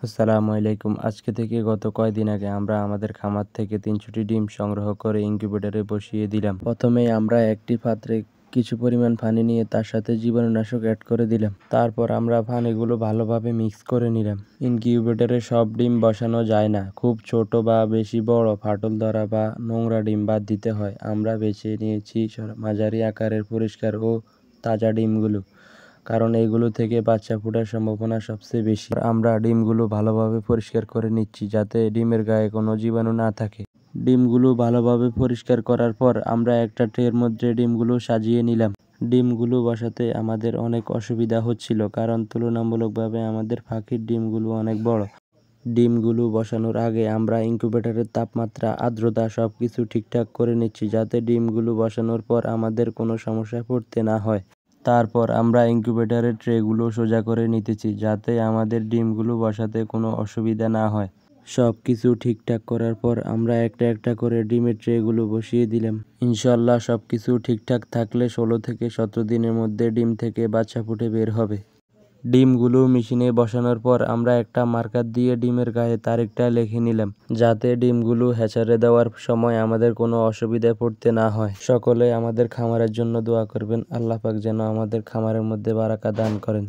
আসসালামু আলাইকুম। আজকে থেকে গত কয়দিন আগে আমরা আমাদের খামার থেকে ৩০০টি ডিম সংগ্রহ করে ইনকিউবেটরে বসিয়ে দিলাম। প্রথমেই আমরা একটি পাত্রে কিছু পরিমাণ পানি নিয়ে তার সাথে জীবাণুনাশক অ্যাড করে দিলাম। তারপর আমরা পানিগুলো ভালোভাবে মিক্স করে নিলাম। ইনকিউবেটরে সব ডিম বসানো যায় না, খুব ছোট বা বেশি বড়, ফাটল ধরা বা নোংরা ডিম বাদ দিতে হয়। আমরা বেছে নিয়েছি মাঝারি আকারের পরিষ্কার ও তাজা ডিমগুলো, কারণ এগুলো থেকে বাচ্চা ফোটার সম্ভাবনা সবচেয়ে বেশি। আমরা ডিমগুলো ভালোভাবে পরিষ্কার করে নিচ্ছি যাতে ডিমের গায়ে কোনো জীবাণু না থাকে। ডিমগুলো ভালোভাবে পরিষ্কার করার পর আমরা একটা ট্রের মধ্যে ডিমগুলো সাজিয়ে নিলাম। ডিমগুলো বসাতে আমাদের অনেক অসুবিধা হচ্ছিল, কারণ তুলনামূলকভাবে আমাদের পাখির ডিমগুলো অনেক বড়। ডিমগুলো বসানোর আগে আমরা ইনকিউবেটরের তাপমাত্রা, আর্দ্রতা সবকিছু ঠিকঠাক করে নিচ্ছি যাতে ডিমগুলো বসানোর পর আমাদের কোনো সমস্যায় পড়তে না হয়। তারপর আমরা ইনকিউবেটরের ট্রেগুলো সোজা করে নিতেছি যাতে আমাদের ডিমগুলো বসাতে কোনো অসুবিধা না হয়। সব কিছু ঠিকঠাক করার পর আমরা একটা একটা করে ডিমের ট্রেগুলো বসিয়ে দিলাম। ইনশাল্লাহ সব কিছু ঠিকঠাক থাকলে 16 থেকে 17 দিনের মধ্যে ডিম থেকে বাচ্চা ফুটে বের হবে। ডিমগুলো মেশিনে বসানোর পর আমরা একটা মার্কার দিয়ে ডিমের গায়ে তারিখটা লিখে নিলাম যাতে ডিমগুলো হ্যাচারে দেওয়ার সময় আমাদের কোনো অসুবিধায় পড়তে না হয়। সকলে আমাদের খামারের জন্য দোয়া করবেন। আল্লাহ পাক যেন আমাদের খামারের মধ্যে বারাকা দান করেন।